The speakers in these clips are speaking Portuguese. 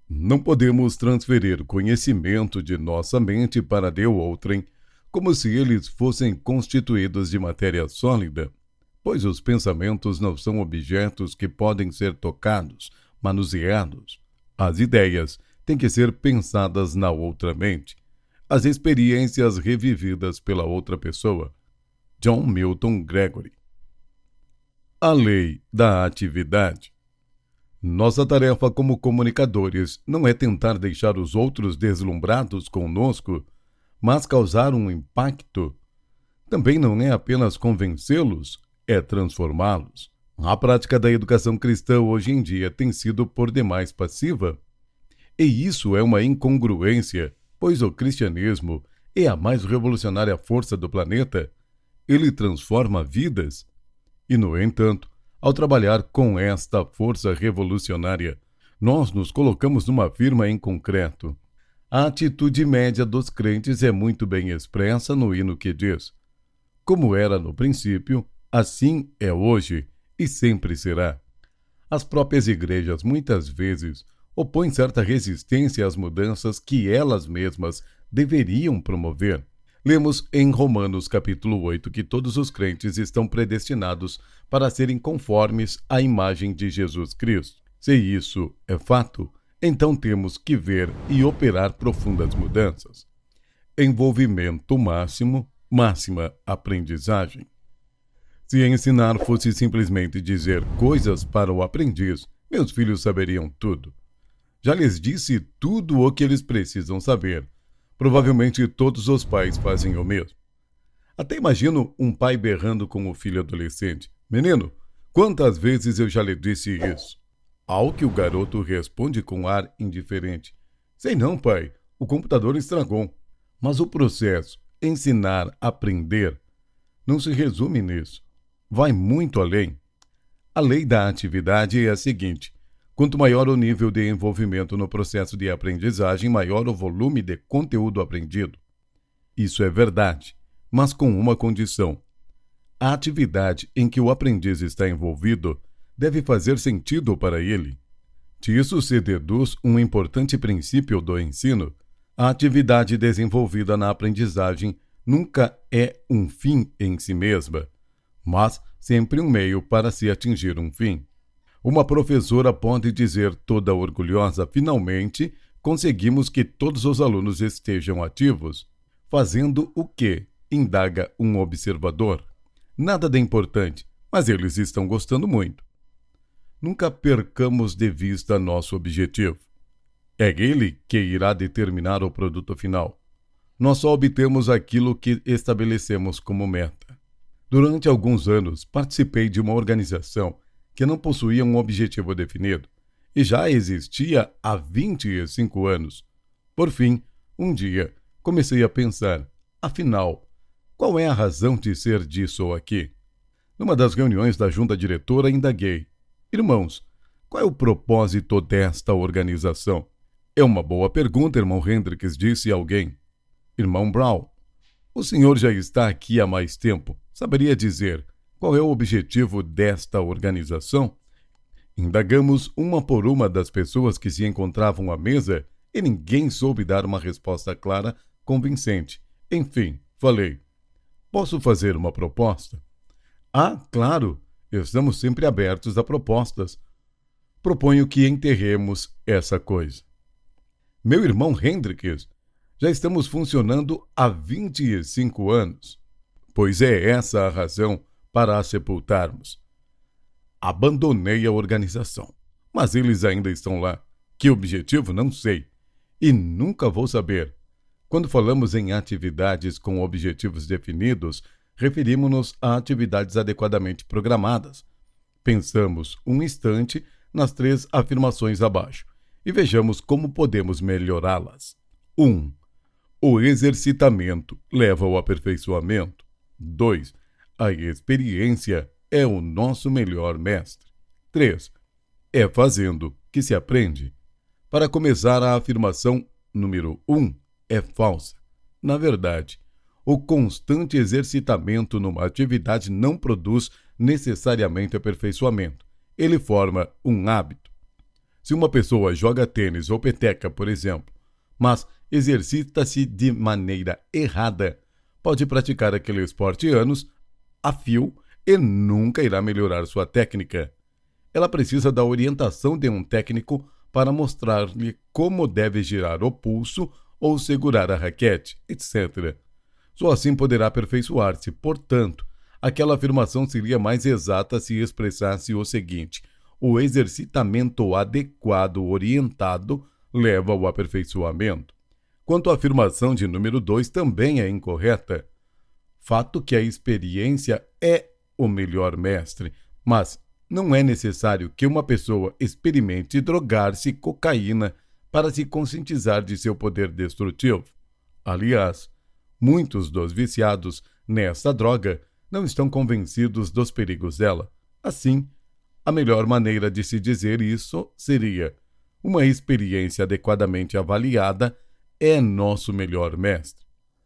Não podemos transferir conhecimento de nossa mente para de outrem, como se eles fossem constituídos de matéria sólida, pois os pensamentos não são objetos que podem ser tocados, manuseados. As ideias têm que ser pensadas na outra mente, as experiências revividas pela outra pessoa. John Milton Gregory. A lei da atividade. Nossa tarefa como comunicadores não é tentar deixar os outros deslumbrados conosco, mas causar um impacto. Também não é apenas convencê-los, é transformá-los. A prática da educação cristã hoje em dia tem sido por demais passiva. E isso é uma incongruência, pois o cristianismo é a mais revolucionária força do planeta. Ele transforma vidas. E, no entanto, ao trabalhar com esta força revolucionária, nós nos colocamos numa firma em concreto. A atitude média dos crentes é muito bem expressa no hino que diz: como era no princípio, assim é hoje e sempre será. As próprias igrejas muitas vezes opõem certa resistência às mudanças que elas mesmas deveriam promover. Lemos em Romanos capítulo 8 que todos os crentes estão predestinados para serem conformes à imagem de Jesus Cristo. Se isso é fato, então temos que ver e operar profundas mudanças. Envolvimento máximo, máxima aprendizagem. Se ensinar fosse simplesmente dizer coisas para o aprendiz, meus filhos saberiam tudo. Já lhes disse tudo o que eles precisam saber. Provavelmente todos os pais fazem o mesmo. Até imagino um pai berrando com o filho adolescente: menino, quantas vezes eu já lhe disse isso? Ao que o garoto responde com ar indiferente: sei não, pai, o computador estragou. Mas o processo, ensinar, aprender, não se resume nisso. Vai muito além. A lei da atividade é a seguinte: quanto maior o nível de envolvimento no processo de aprendizagem, maior o volume de conteúdo aprendido. Isso é verdade, mas com uma condição. A atividade em que o aprendiz está envolvido deve fazer sentido para ele. Disso se deduz um importante princípio do ensino. A atividade desenvolvida na aprendizagem nunca é um fim em si mesma, mas sempre um meio para se atingir um fim. Uma professora pode dizer toda orgulhosa: finalmente conseguimos que todos os alunos estejam ativos. Fazendo o quê? Indaga um observador. Nada de importante, mas eles estão gostando muito. Nunca percamos de vista nosso objetivo. É ele que irá determinar o produto final. Nós só obtemos aquilo que estabelecemos como meta. Durante alguns anos, participei de uma organização que não possuía um objetivo definido e já existia há 25 anos. Por fim, um dia, comecei a pensar: afinal, qual é a razão de ser disso ou aqui? Numa das reuniões da junta diretora, indaguei: irmãos, qual é o propósito desta organização? É uma boa pergunta, irmão Hendricks, disse alguém. Irmão Brown, o senhor já está aqui há mais tempo. Saberia dizer qual é o objetivo desta organização? Indagamos uma por uma das pessoas que se encontravam à mesa e ninguém soube dar uma resposta clara, convincente. Enfim, falei: posso fazer uma proposta? Ah, claro, estamos sempre abertos a propostas. Proponho que enterremos essa coisa. Meu irmão Hendricks, já estamos funcionando há 25 anos. Pois é essa a razão para a sepultarmos. Abandonei a organização, mas eles ainda estão lá. Que objetivo? Não sei. E nunca vou saber. Quando falamos em atividades com objetivos definidos, referimos-nos a atividades adequadamente programadas. Pensamos um instante nas 3 afirmações abaixo e vejamos como podemos melhorá-las. 1. O exercitamento leva ao aperfeiçoamento. 2. A experiência é o nosso melhor mestre. 3. É fazendo que se aprende. Para começar, a afirmação número 1 é falsa. Na verdade, o constante exercitamento numa atividade não produz necessariamente aperfeiçoamento. Ele forma um hábito. Se uma pessoa joga tênis ou peteca, por exemplo, mas exercita-se de maneira errada, pode praticar aquele esporte anos a fio e nunca irá melhorar sua técnica. Ela precisa da orientação de um técnico para mostrar-lhe como deve girar o pulso ou segurar a raquete, etc. Só assim poderá aperfeiçoar-se. Portanto, aquela afirmação seria mais exata se expressasse o seguinte: o exercitamento adequado orientado leva ao aperfeiçoamento. Quanto à afirmação de número 2, também é incorreta. Fato que a experiência é o melhor mestre, mas não é necessário que uma pessoa experimente drogar-se cocaína para se conscientizar de seu poder destrutivo. Aliás, muitos dos viciados nessa droga não estão convencidos dos perigos dela. Assim, a melhor maneira de se dizer isso seria: uma experiência adequadamente avaliada é nosso melhor mestre.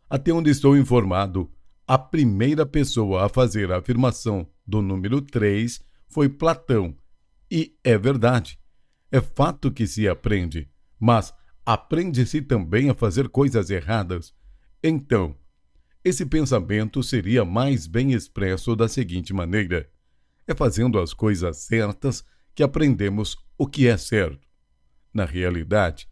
Até onde estou informado, a primeira pessoa a fazer a afirmação do número 3 foi Platão. E é verdade. É fato que se aprende, mas aprende-se também a fazer coisas erradas. Então, esse pensamento seria mais bem expresso da seguinte maneira: é fazendo as coisas certas que aprendemos o que é certo. Na realidade,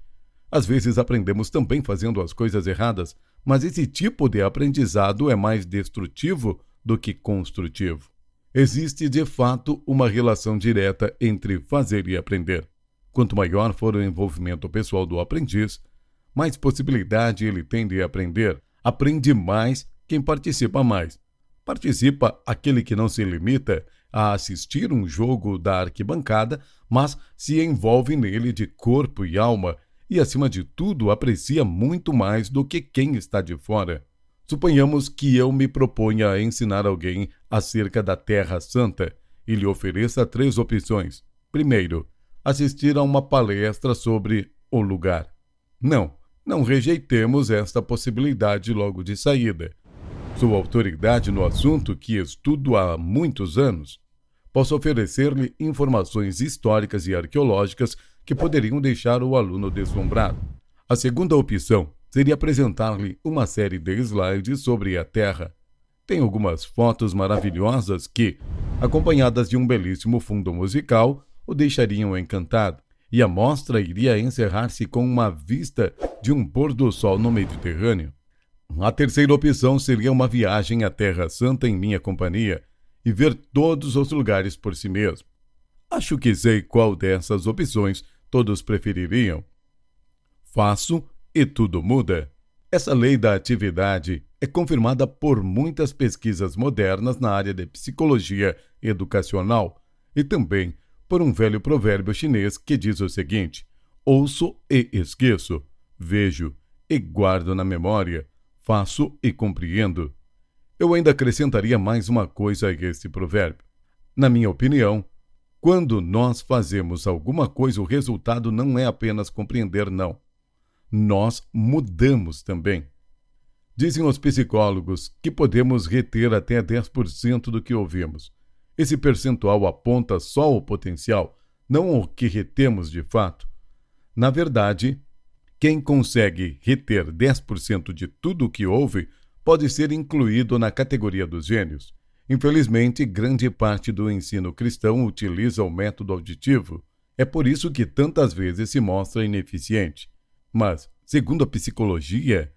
às vezes aprendemos também fazendo as coisas erradas, mas esse tipo de aprendizado é mais destrutivo do que construtivo. Existe, de fato, uma relação direta entre fazer e aprender. Quanto maior for o envolvimento pessoal do aprendiz, mais possibilidade ele tem de aprender. Aprende mais quem participa mais. Participa aquele que não se limita a assistir um jogo da arquibancada, mas se envolve nele de corpo e alma e, acima de tudo, aprecia muito mais do que quem está de fora. Suponhamos que eu me proponha a ensinar alguém acerca da Terra Santa e lhe ofereça 3 opções. Primeiro, assistir a uma palestra sobre o lugar. Não rejeitemos esta possibilidade logo de saída. Sou autoridade no assunto que estudo há muitos anos. Posso oferecer-lhe informações históricas e arqueológicas que poderiam deixar o aluno deslumbrado. A segunda opção seria apresentar-lhe uma série de slides sobre a Terra. Tem algumas fotos maravilhosas que, acompanhadas de um belíssimo fundo musical, o deixariam encantado. E a mostra iria encerrar-se com uma vista de um pôr do sol no Mediterrâneo. A terceira opção seria uma viagem à Terra Santa em minha companhia e ver todos os lugares por si mesmo. Acho que sei qual dessas opções todos prefeririam. Faço e tudo muda. Essa lei da atividade é confirmada por muitas pesquisas modernas na área de psicologia educacional e também por um velho provérbio chinês que diz o seguinte: ouço e esqueço, vejo e guardo na memória, faço e compreendo. Eu ainda acrescentaria mais uma coisa a esse provérbio. Na minha opinião, quando nós fazemos alguma coisa, o resultado não é apenas compreender, não. Nós mudamos também. Dizem os psicólogos que podemos reter até 10% do que ouvimos. Esse percentual aponta só o potencial, não o que retemos de fato. Na verdade, quem consegue reter 10% de tudo o que ouve pode ser incluído na categoria dos gênios. Infelizmente, grande parte do ensino cristão utiliza o método auditivo. É por isso que tantas vezes se mostra ineficiente. Mas, segundo a psicologia,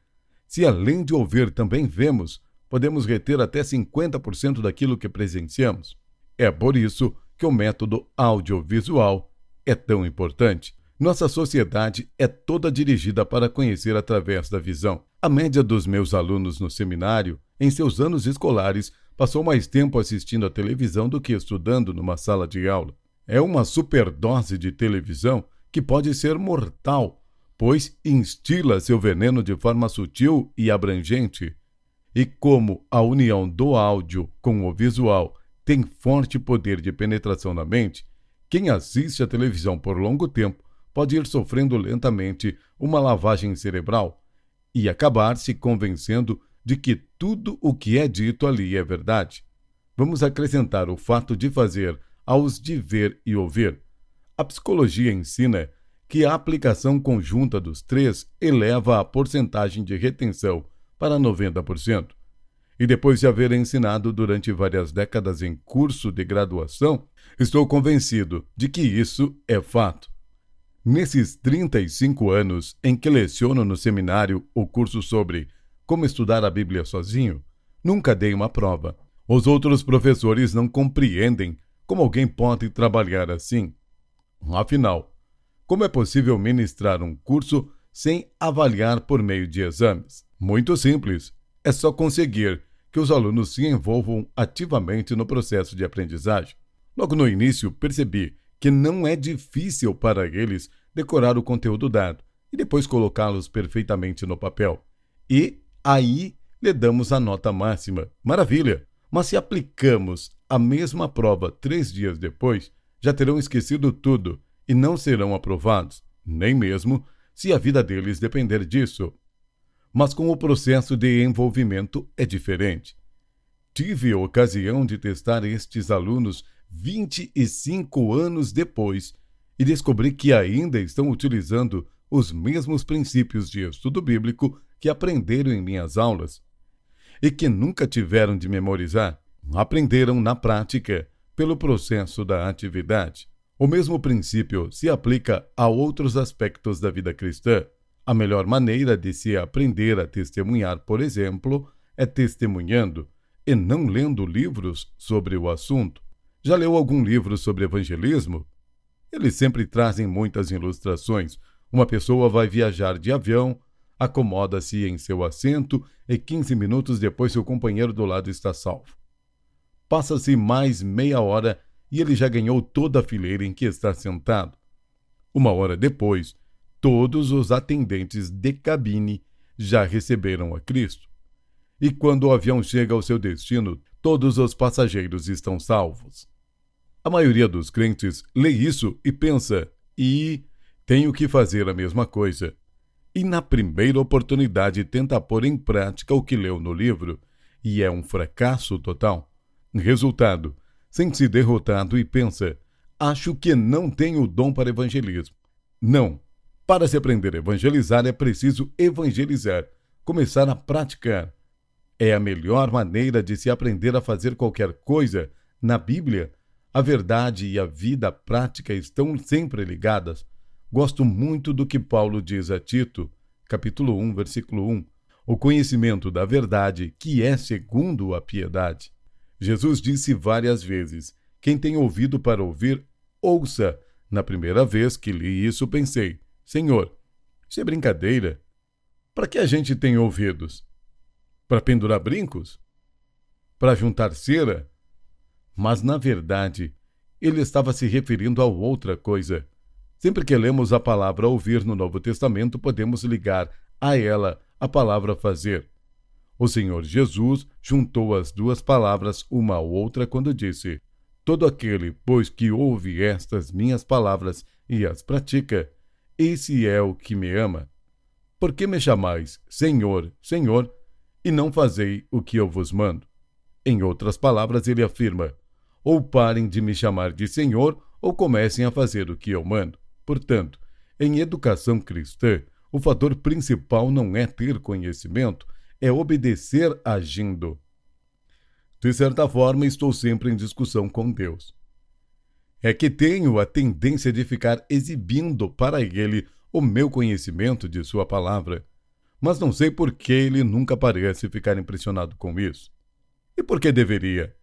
se além de ouvir também vemos, podemos reter até 50% daquilo que presenciamos. É por isso que o método audiovisual é tão importante. Nossa sociedade é toda dirigida para conhecer através da visão. A média dos meus alunos no seminário, em seus anos escolares, passou mais tempo assistindo à televisão do que estudando numa sala de aula. É uma superdose de televisão que pode ser mortal, pois instila seu veneno de forma sutil e abrangente. E como a união do áudio com o visual tem forte poder de penetração na mente, quem assiste à televisão por longo tempo pode ir sofrendo lentamente uma lavagem cerebral e acabar se convencendo de que tudo o que é dito ali é verdade. Vamos acrescentar o fato de fazer aos de ver e ouvir. A psicologia ensina que a aplicação conjunta dos três eleva a porcentagem de retenção para 90%. E depois de haver ensinado durante várias décadas em curso de graduação, estou convencido de que isso é fato. Nesses 35 anos em que leciono no seminário o curso sobre como estudar a Bíblia sozinho, nunca dei uma prova. Os outros professores não compreendem como alguém pode trabalhar assim. Afinal, como é possível ministrar um curso sem avaliar por meio de exames? Muito simples. É só conseguir que os alunos se envolvam ativamente no processo de aprendizagem. Logo no início, percebi que não é difícil para eles decorar o conteúdo dado e depois colocá-los perfeitamente no papel. E aí lhe damos a nota máxima. Maravilha! Mas se aplicamos a mesma prova 3 dias depois, já terão esquecido tudo e não serão aprovados, nem mesmo se a vida deles depender disso. Mas com o processo de envolvimento é diferente. Tive a ocasião de testar estes alunos 25 anos depois e descobri que ainda estão utilizando os mesmos princípios de estudo bíblico que aprenderam em minhas aulas e que nunca tiveram de memorizar, aprenderam na prática, pelo processo da atividade. O mesmo princípio se aplica a outros aspectos da vida cristã. A melhor maneira de se aprender a testemunhar, por exemplo, é testemunhando e não lendo livros sobre o assunto. Já leu algum livro sobre evangelismo? Eles sempre trazem muitas ilustrações. Uma pessoa vai viajar de avião, acomoda-se em seu assento e 15 minutos depois seu companheiro do lado está salvo. Passa-se mais meia hora e ele já ganhou toda a fileira em que está sentado. 1 hora depois, todos os atendentes de cabine já receberam a Cristo. E quando o avião chega ao seu destino, todos os passageiros estão salvos. A maioria dos crentes lê isso e pensa, tenho que fazer a mesma coisa. E na primeira oportunidade tenta pôr em prática o que leu no livro, e é um fracasso total. Resultado, sente-se derrotado e pensa, acho que não tenho dom para evangelismo. Não. Para se aprender a evangelizar é preciso evangelizar, começar a praticar. É a melhor maneira de se aprender a fazer qualquer coisa. Na Bíblia, a verdade e a vida prática estão sempre ligadas. Gosto muito do que Paulo diz a Tito, capítulo 1, versículo 1. O conhecimento da verdade, que é segundo a piedade. Jesus disse várias vezes, quem tem ouvido para ouvir, ouça. Na primeira vez que li isso, pensei, Senhor, isso é brincadeira? Para que a gente tem ouvidos? Para pendurar brincos? Para juntar cera? Mas, na verdade, ele estava se referindo a outra coisa. Sempre que lemos a palavra ouvir no Novo Testamento, podemos ligar a ela a palavra fazer. O Senhor Jesus juntou as duas palavras uma à outra quando disse, todo aquele, pois, que ouve estas minhas palavras e as pratica, esse é o que me ama. Por que me chamais Senhor, Senhor, e não fazei o que eu vos mando? Em outras palavras, ele afirma, ou parem de me chamar de Senhor, ou comecem a fazer o que eu mando. Portanto, em educação cristã, o fator principal não é ter conhecimento, é obedecer agindo. De certa forma, estou sempre em discussão com Deus. É que tenho a tendência de ficar exibindo para Ele o meu conhecimento de Sua palavra, mas não sei por que Ele nunca parece ficar impressionado com isso. E por que deveria?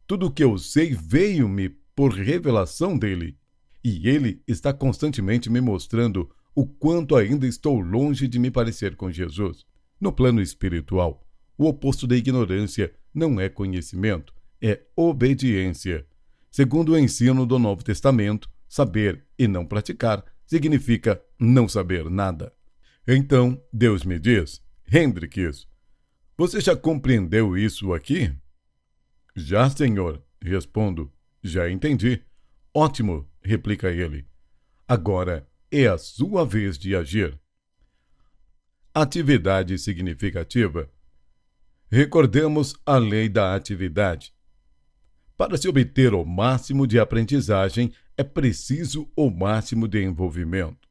Tudo o que eu sei veio-me por revelação dele, e Ele está constantemente me mostrando o quanto ainda estou longe de me parecer com Jesus. No plano espiritual, o oposto da ignorância não é conhecimento, é obediência. Segundo o ensino do Novo Testamento, saber e não praticar significa não saber nada. Então, Deus me diz, Hendricks, você já compreendeu isso aqui? Já, Senhor, respondo, já entendi. Ótimo, replica ele. Agora é a sua vez de agir. Atividade significativa. Recordemos a lei da atividade. Para se obter o máximo de aprendizagem, é preciso o máximo de envolvimento.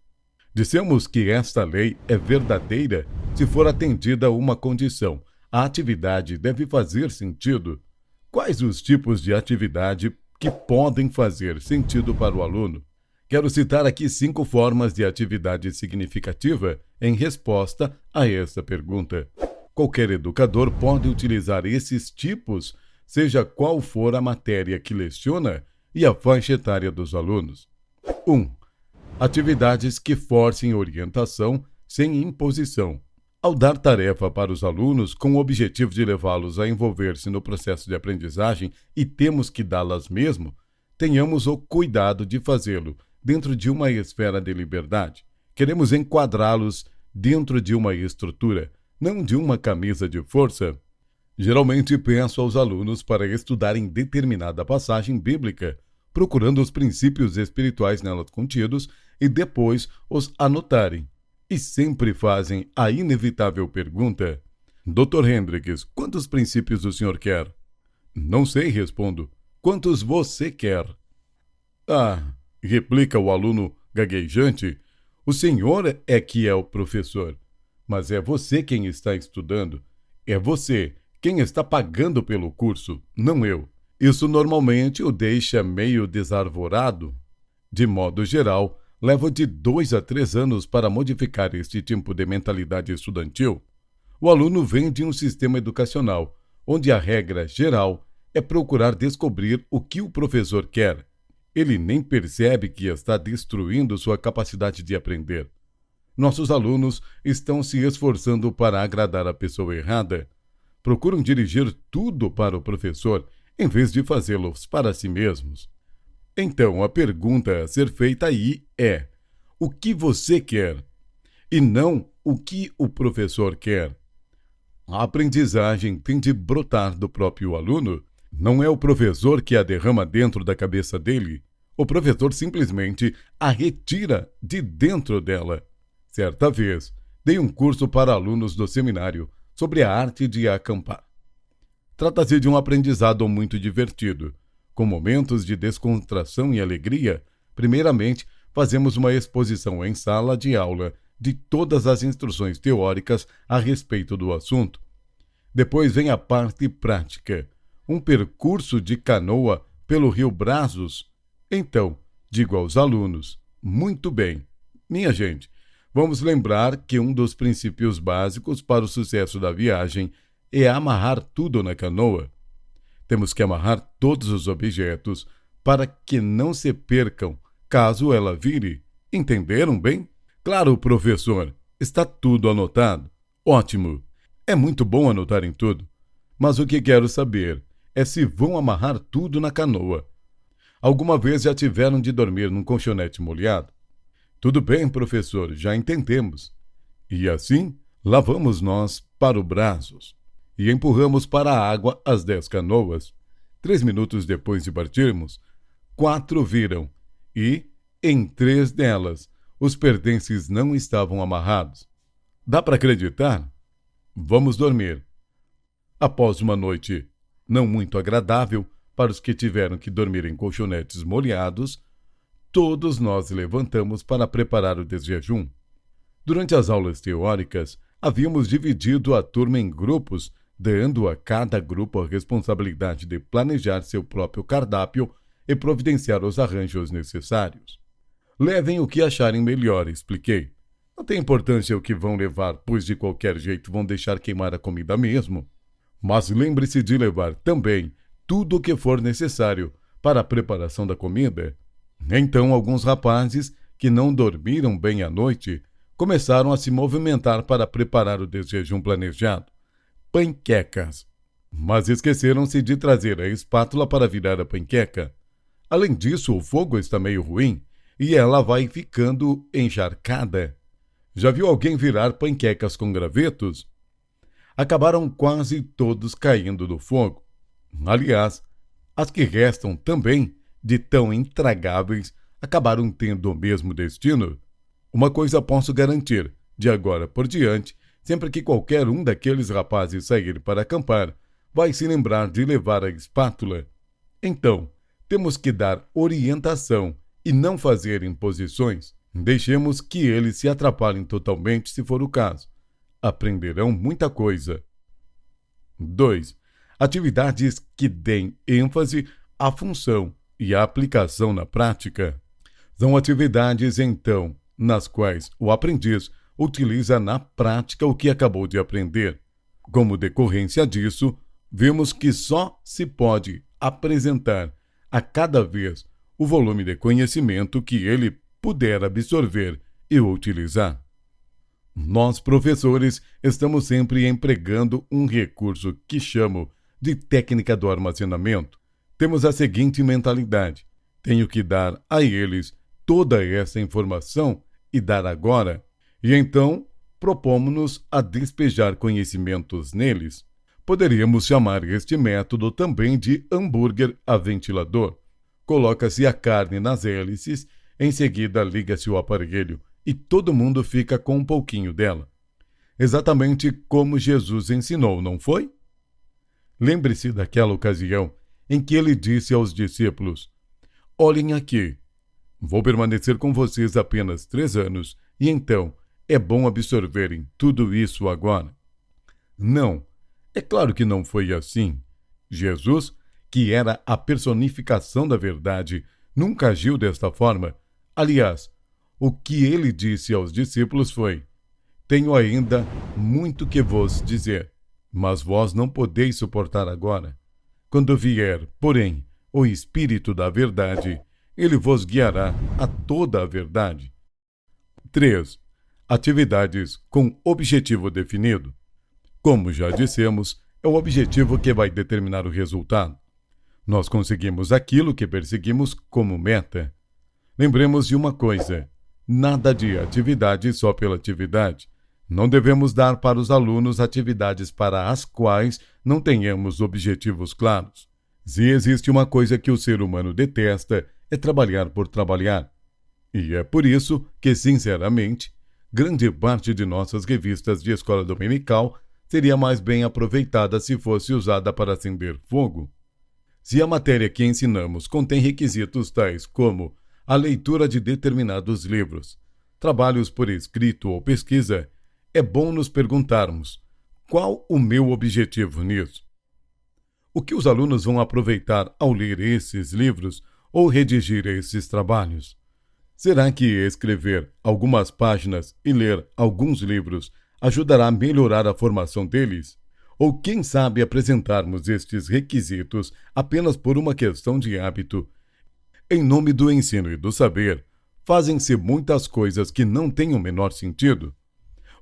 Dissemos que esta lei é verdadeira se for atendida a uma condição. A atividade deve fazer sentido. Quais os tipos de atividade que podem fazer sentido para o aluno? Quero citar aqui 5 formas de atividade significativa em resposta a essa pergunta. Qualquer educador pode utilizar esses tipos, seja qual for a matéria que leciona e a faixa etária dos alunos. 1. Atividades que forcem orientação sem imposição. Ao dar tarefa para os alunos com o objetivo de levá-los a envolver-se no processo de aprendizagem e temos que dá-las mesmo, tenhamos o cuidado de fazê-lo dentro de uma esfera de liberdade. Queremos enquadrá-los dentro de uma estrutura, não de uma camisa de força. Geralmente peço aos alunos para estudarem determinada passagem bíblica, procurando os princípios espirituais nela contidos e depois os anotarem. E sempre fazem a inevitável pergunta: Dr. Hendricks, quantos princípios o senhor quer? Não sei, respondo. Quantos você quer? Ah, replica o aluno gaguejante, o senhor é que é o professor, mas é você quem está estudando. É você quem está pagando pelo curso, não eu. Isso normalmente o deixa meio desarvorado. De modo geral, leva de 2 a 3 anos para modificar este tipo de mentalidade estudantil. O aluno vem de um sistema educacional, onde a regra geral é procurar descobrir o que o professor quer. Ele nem percebe que está destruindo sua capacidade de aprender. Nossos alunos estão se esforçando para agradar a pessoa errada. Procuram dirigir tudo para o professor, em vez de fazê-los para si mesmos. Então, a pergunta a ser feita aí é: o que você quer? E não o que o professor quer. A aprendizagem tem de brotar do próprio aluno. Não é o professor que a derrama dentro da cabeça dele. O professor simplesmente a retira de dentro dela. Certa vez, dei um curso para alunos do seminário sobre a arte de acampar. Trata-se de um aprendizado muito divertido, com momentos de descontração e alegria. Primeiramente, fazemos uma exposição em sala de aula de todas as instruções teóricas a respeito do assunto. Depois vem a parte prática, um percurso de canoa pelo rio Brazos. Então, digo aos alunos: muito bem, minha gente, vamos lembrar que um dos princípios básicos para o sucesso da viagem é amarrar tudo na canoa. Temos que amarrar todos os objetos para que não se percam caso ela vire. Entenderam bem? Claro, professor, está tudo anotado. Ótimo! É muito bom anotar em tudo, mas o que quero saber é se vão amarrar tudo na canoa. Alguma vez já tiveram de dormir num colchonete molhado? Tudo bem, professor, já entendemos. E assim, lá vamos nós para o Brazos e empurramos para a água as 10 canoas. 3 minutos depois de partirmos, 4 viram e, em 3 delas, os pertences não estavam amarrados. Dá para acreditar? Vamos dormir. Após uma noite não muito agradável para os que tiveram que dormir em colchonetes molhados, todos nós levantamos para preparar o desjejum. Durante as aulas teóricas, havíamos dividido a turma em grupos, dando a cada grupo a responsabilidade de planejar seu próprio cardápio e providenciar os arranjos necessários. Levem o que acharem melhor, expliquei. Não tem importância o que vão levar, pois de qualquer jeito vão deixar queimar a comida mesmo. Mas lembre-se de levar também tudo o que for necessário para a preparação da comida. Então, alguns rapazes que não dormiram bem à noite começaram a se movimentar para preparar o desjejum planejado. Panquecas. Mas esqueceram-se de trazer a espátula para virar a panqueca. Além disso, o fogo está meio ruim e ela vai ficando encharcada. Já viu alguém virar panquecas com gravetos? Acabaram quase todos caindo do fogo. Aliás, as que restam também, de tão intragáveis, acabaram tendo o mesmo destino. Uma coisa posso garantir, de agora por diante, sempre que qualquer um daqueles rapazes sair para acampar, vai se lembrar de levar a espátula. Então, temos que dar orientação e não fazer imposições, deixemos que eles se atrapalhem totalmente se for o caso. Aprenderão muita coisa. 2. Atividades que deem ênfase à função e à aplicação na prática. São atividades, então, nas quais o aprendiz utiliza na prática o que acabou de aprender. Como decorrência disso, vemos que só se pode apresentar a cada vez o volume de conhecimento que ele puder absorver e utilizar. Nós, professores, estamos sempre empregando um recurso que chamo de técnica do armazenamento. Temos a seguinte mentalidade: tenho que dar a eles toda essa informação e dar agora, e então propomos-nos a despejar conhecimentos neles. Poderíamos chamar este método também de hambúrguer a ventilador. Coloca-se a carne nas hélices, em seguida liga-se o aparelho e todo mundo fica com um pouquinho dela. Exatamente como Jesus ensinou, não foi? Lembre-se daquela ocasião em que ele disse aos discípulos: olhem aqui, vou permanecer com vocês apenas 3 anos e então é bom absorverem tudo isso agora. Não, é claro que não foi assim. Jesus, que era a personificação da verdade, nunca agiu desta forma. Aliás, o que ele disse aos discípulos foi: tenho ainda muito que vos dizer, mas vós não podeis suportar agora. Quando vier, porém, o Espírito da verdade, ele vos guiará a toda a verdade. 3. Atividades com objetivo definido. Como já dissemos, é o objetivo que vai determinar o resultado. Nós conseguimos aquilo que perseguimos como meta. Lembremos de uma coisa: nada de atividade só pela atividade. Não devemos dar para os alunos atividades para as quais não tenhamos objetivos claros. Se existe uma coisa que o ser humano detesta, é trabalhar por trabalhar. E é por isso que, sinceramente, grande parte de nossas revistas de escola dominical seria mais bem aproveitada se fosse usada para acender fogo. Se a matéria que ensinamos contém requisitos tais como a leitura de determinados livros, trabalhos por escrito ou pesquisa, é bom nos perguntarmos: qual o meu objetivo nisso? O que os alunos vão aproveitar ao ler esses livros ou redigir esses trabalhos? Será que escrever algumas páginas e ler alguns livros ajudará a melhorar a formação deles? Ou quem sabe apresentarmos estes requisitos apenas por uma questão de hábito? Em nome do ensino e do saber, fazem-se muitas coisas que não têm o menor sentido.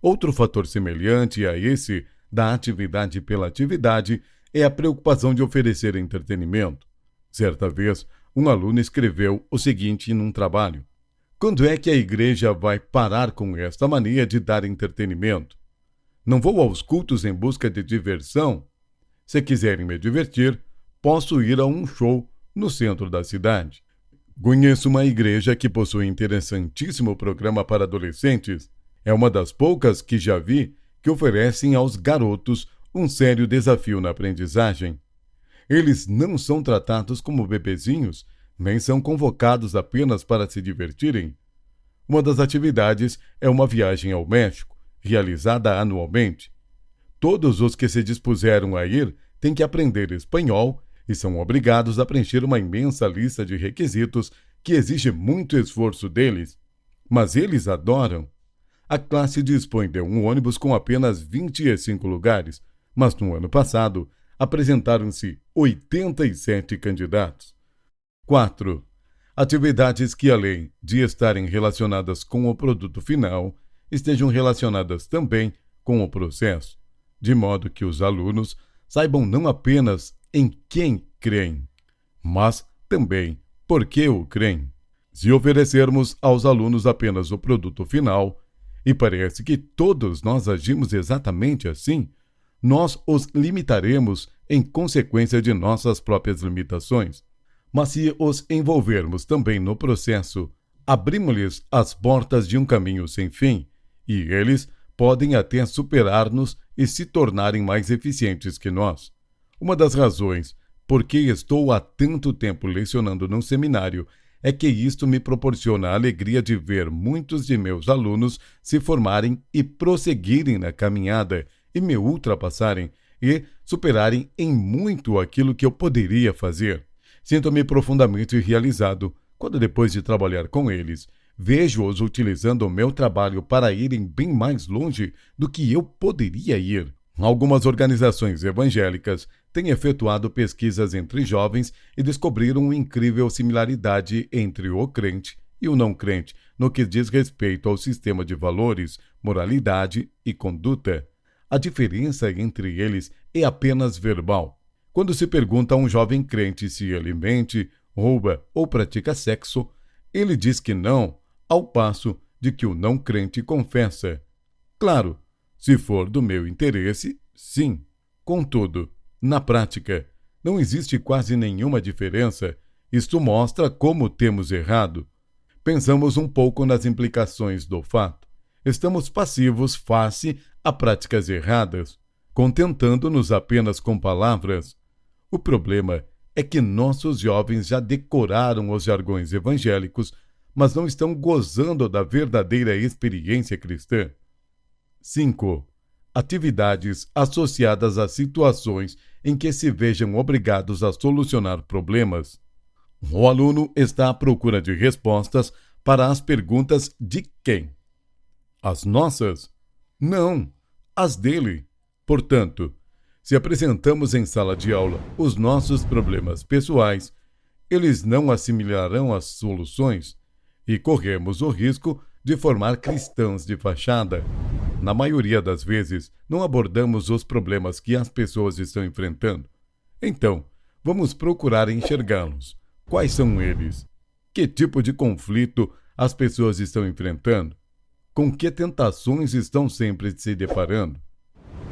Outro fator semelhante a esse da atividade pela atividade é a preocupação de oferecer entretenimento. Certa vez, um aluno escreveu o seguinte num trabalho: quando é que a igreja vai parar com esta mania de dar entretenimento? Não vou aos cultos em busca de diversão? Se quiserem me divertir, posso ir a um show no centro da cidade. Conheço uma igreja que possui um interessantíssimo programa para adolescentes. É uma das poucas que já vi que oferecem aos garotos um sério desafio na aprendizagem. Eles não são tratados como bebezinhos, nem são convocados apenas para se divertirem. Uma das atividades é uma viagem ao México, realizada anualmente. Todos os que se dispuseram a ir têm que aprender espanhol e são obrigados a preencher uma imensa lista de requisitos que exige muito esforço deles. Mas eles adoram. A classe dispõe de um ônibus com apenas 25 lugares, mas no ano passado apresentaram-se 87 candidatos. 4. Atividades que, além de estarem relacionadas com o produto final, estejam relacionadas também com o processo, de modo que os alunos saibam não apenas em quem creem, mas também por que o creem. Se oferecermos aos alunos apenas o produto final, e parece que todos nós agimos exatamente assim, nós os limitaremos em consequência de nossas próprias limitações. Mas se os envolvermos também no processo, abrimos-lhes as portas de um caminho sem fim, e eles podem até superar-nos e se tornarem mais eficientes que nós. Uma das razões por que estou há tanto tempo lecionando num seminário é que isto me proporciona a alegria de ver muitos de meus alunos se formarem e prosseguirem na caminhada e me ultrapassarem e superarem em muito aquilo que eu poderia fazer. Sinto-me profundamente realizado quando, depois de trabalhar com eles, vejo-os utilizando o meu trabalho para irem bem mais longe do que eu poderia ir. Algumas organizações evangélicas têm efetuado pesquisas entre jovens e descobriram uma incrível similaridade entre o crente e o não crente no que diz respeito ao sistema de valores, moralidade e conduta. A diferença entre eles é apenas verbal. Quando se pergunta a um jovem crente se ele mente, rouba ou pratica sexo, ele diz que não, ao passo de que o não crente confessa: claro, se for do meu interesse, sim. Contudo, na prática, não existe quase nenhuma diferença. Isto mostra como temos errado. Pensamos um pouco nas implicações do fato. Estamos passivos face a práticas erradas, contentando-nos apenas com palavras. O problema é que nossos jovens já decoraram os jargões evangélicos, mas não estão gozando da verdadeira experiência cristã. 5. Atividades associadas a situações em que se vejam obrigados a solucionar problemas. O aluno está à procura de respostas para as perguntas de quem? As nossas? Não, as dele. Portanto, se apresentamos em sala de aula os nossos problemas pessoais, eles não assimilarão as soluções e corremos o risco de formar cristãos de fachada. Na maioria das vezes, não abordamos os problemas que as pessoas estão enfrentando. Então, vamos procurar enxergá-los. Quais são eles? Que tipo de conflito as pessoas estão enfrentando? Com que tentações estão sempre se deparando?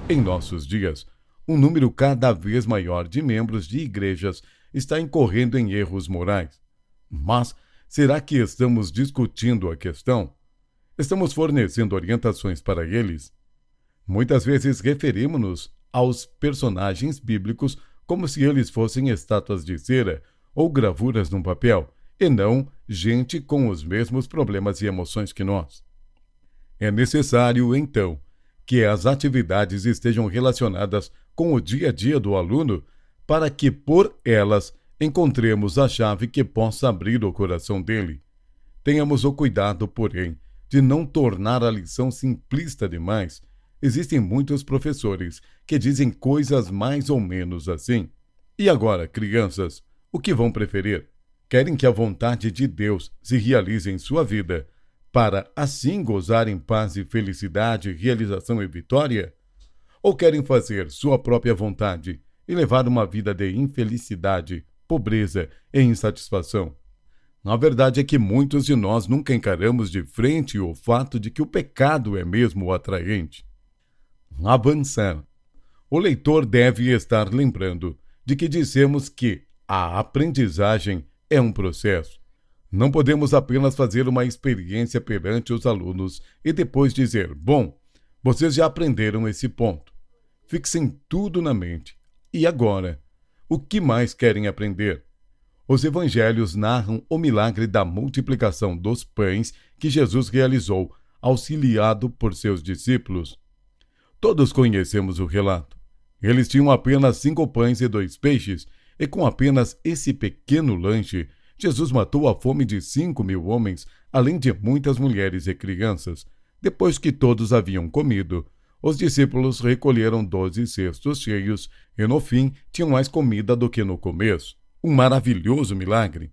Em nossos dias, um número cada vez maior de membros de igrejas está incorrendo em erros morais. Mas, será que estamos discutindo a questão? Estamos fornecendo orientações para eles? Muitas vezes referimos-nos aos personagens bíblicos como se eles fossem estátuas de cera ou gravuras num papel, e não gente com os mesmos problemas e emoções que nós. É necessário, então, que as atividades estejam relacionadas com o dia a dia do aluno para que, por elas, encontremos a chave que possa abrir o coração dele. Tenhamos o cuidado, porém, de não tornar a lição simplista demais. Existem muitos professores que dizem coisas mais ou menos assim. E agora, crianças, o que vão preferir? Querem que a vontade de Deus se realize em sua vida, para assim gozarem paz e felicidade, realização e vitória? Ou querem fazer sua própria vontade e levar uma vida de infelicidade, pobreza e insatisfação? A verdade é que muitos de nós nunca encaramos de frente o fato de que o pecado é mesmo atraente. Avançar. O leitor deve estar lembrando de que dissemos que a aprendizagem é um processo. Não podemos apenas fazer uma experiência perante os alunos e depois dizer: bom, vocês já aprenderam esse ponto. Fixem tudo na mente. E agora? O que mais querem aprender? Os evangelhos narram o milagre da multiplicação dos pães que Jesus realizou, auxiliado por seus discípulos. Todos conhecemos o relato. Eles tinham apenas 5 pães e 2 peixes, e com apenas esse pequeno lanche, Jesus matou a fome de 5.000 homens, além de muitas mulheres e crianças. Depois que todos haviam comido, os discípulos recolheram 12 cestos cheios, e no fim tinham mais comida do que no começo. Um maravilhoso milagre.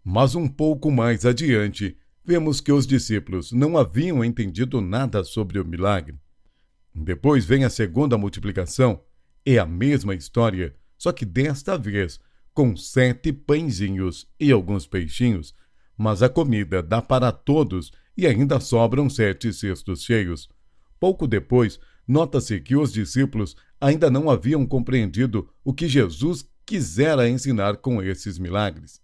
Mas um pouco mais adiante, vemos que os discípulos não haviam entendido nada sobre o milagre. Depois vem a segunda multiplicação. É a mesma história, só que desta vez com 7 pãezinhos e alguns peixinhos, mas a comida dá para todos e ainda sobram 7 cestos cheios. Pouco depois, nota-se que os discípulos ainda não haviam compreendido o que Jesus quisera ensinar com esses milagres.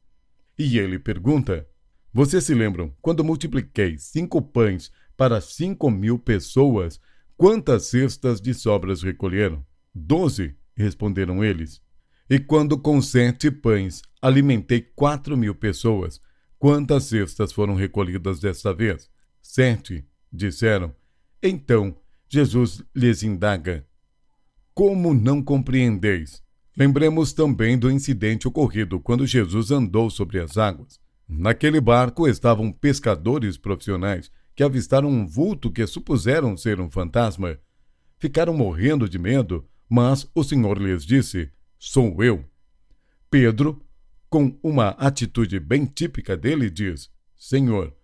E ele pergunta: vocês se lembram, quando multipliquei 5 pães para 5.000 pessoas, quantas cestas de sobras recolheram? 12, responderam eles. E quando com 7 pães alimentei 4.000 pessoas, Quantas cestas foram recolhidas desta vez? 7, disseram. Então, Jesus lhes indaga: como não compreendeis? Lembremos também do incidente ocorrido quando Jesus andou sobre as águas. Naquele barco estavam pescadores profissionais que avistaram um vulto que supuseram ser um fantasma. Ficaram morrendo de medo, mas o Senhor lhes disse: sou eu. Pedro, com uma atitude bem típica dele, diz: Senhor,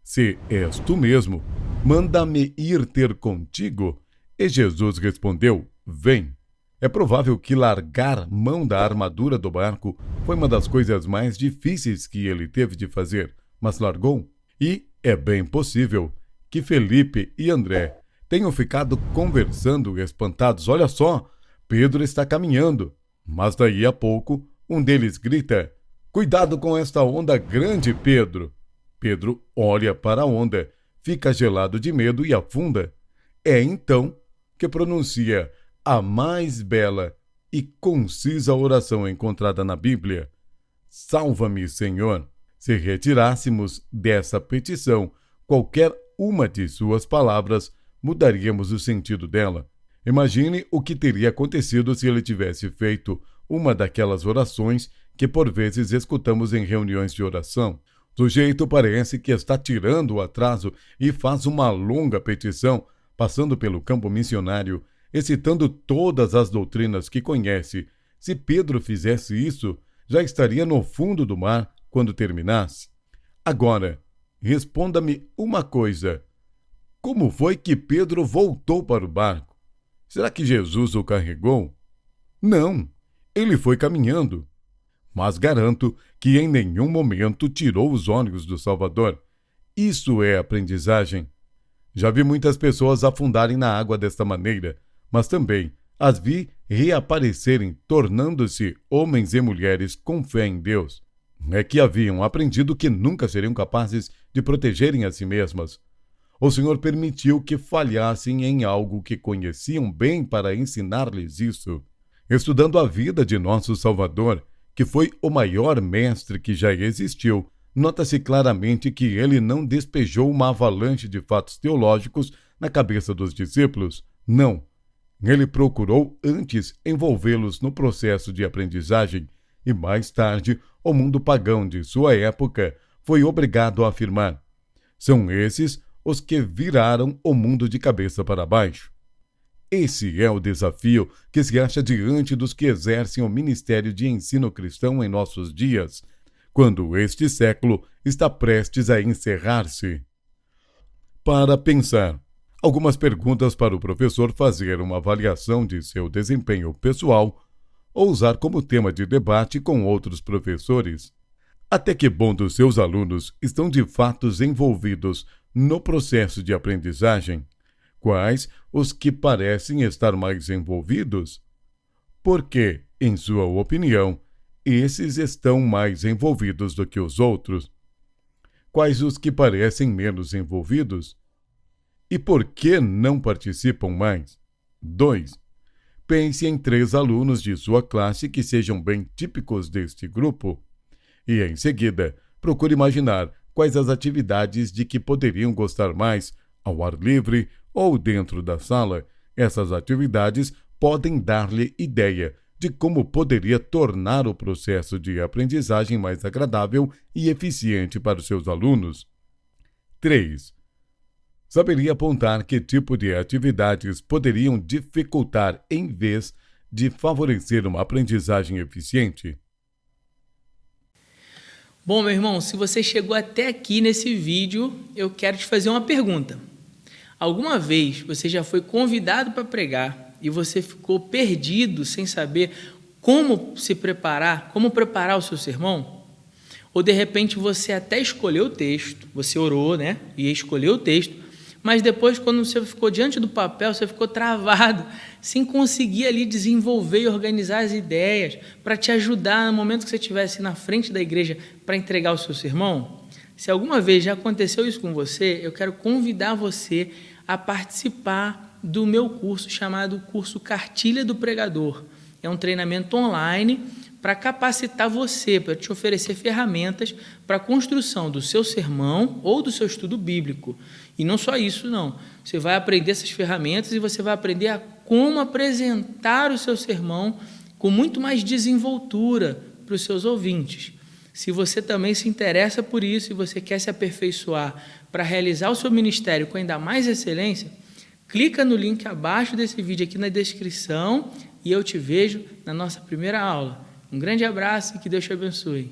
se és tu mesmo, manda-me ir ter contigo. E Jesus respondeu: vem. É provável que largar mão da armadura do barco foi uma das coisas mais difíceis que ele teve de fazer, mas largou. E é bem possível que Felipe e André tenham ficado conversando espantados. Olha só, Pedro está caminhando. Mas daí a pouco, um deles grita: cuidado com esta onda grande, Pedro. Pedro olha para a onda, fica gelado de medo e afunda. É então que pronuncia a mais bela e concisa oração encontrada na Bíblia: salva-me, Senhor. Se retirássemos dessa petição qualquer uma de suas palavras, mudaríamos o sentido dela. Imagine o que teria acontecido se ele tivesse feito uma daquelas orações que por vezes escutamos em reuniões de oração. O sujeito parece que está tirando o atraso e faz uma longa petição, passando pelo campo missionário, excitando todas as doutrinas que conhece. Se Pedro fizesse isso, já estaria no fundo do mar quando terminasse. Agora, responda-me uma coisa: como foi que Pedro voltou para o barco? Será que Jesus o carregou? Não, ele foi caminhando. Mas garanto que em nenhum momento tirou os olhos do Salvador. Isso é aprendizagem. Já vi muitas pessoas afundarem na água desta maneira, mas também as vi reaparecerem, tornando-se homens e mulheres com fé em Deus. É que haviam aprendido que nunca seriam capazes de protegerem a si mesmas. O Senhor permitiu que falhassem em algo que conheciam bem para ensinar-lhes isso. Estudando a vida de nosso Salvador, que foi o maior mestre que já existiu, nota-se claramente que ele não despejou uma avalanche de fatos teológicos na cabeça dos discípulos. Não. Ele procurou antes envolvê-los no processo de aprendizagem e mais tarde o mundo pagão de sua época foi obrigado a afirmar: são esses os que viraram o mundo de cabeça para baixo. Esse é o desafio que se acha diante dos que exercem o ministério de ensino cristão em nossos dias, quando este século está prestes a encerrar-se. Para pensar, algumas perguntas para o professor fazer uma avaliação de seu desempenho pessoal ou usar como tema de debate com outros professores. Até que ponto dos seus alunos estão de fato envolvidos no processo de aprendizagem? Quais os que parecem estar mais envolvidos? Por que, em sua opinião, esses estão mais envolvidos do que os outros? Quais os que parecem menos envolvidos? E por que não participam mais? 2. Pense em 3 alunos de sua classe que sejam bem típicos deste grupo. E, em seguida, procure imaginar quais as atividades de que poderiam gostar mais, ao ar livre ou dentro da sala. Essas atividades podem dar-lhe ideia de como poderia tornar o processo de aprendizagem mais agradável e eficiente para os seus alunos. 3. Saberia apontar que tipo de atividades poderiam dificultar em vez de favorecer uma aprendizagem eficiente? Bom, meu irmão, se você chegou até aqui nesse vídeo, eu quero te fazer uma pergunta. Alguma vez você já foi convidado para pregar e você ficou perdido sem saber como se preparar, como preparar o seu sermão? Ou de repente você até escolheu o texto, você orou, né? E escolheu o texto, mas depois quando você ficou diante do papel, você ficou travado, sem conseguir ali desenvolver e organizar as ideias para te ajudar no momento que você estivesse na frente da igreja para entregar o seu sermão? Se alguma vez já aconteceu isso com você, eu quero convidar você a participar do meu curso chamado Curso Cartilha do Pregador. É um treinamento online para capacitar você, para te oferecer ferramentas para a construção do seu sermão ou do seu estudo bíblico. E não só isso, não. Você vai aprender essas ferramentas e você vai aprender a como apresentar o seu sermão com muito mais desenvoltura para os seus ouvintes. Se você também se interessa por isso e você quer se aperfeiçoar para realizar o seu ministério com ainda mais excelência, clica no link abaixo desse vídeo aqui na descrição e eu te vejo na nossa primeira aula. Um grande abraço e que Deus te abençoe.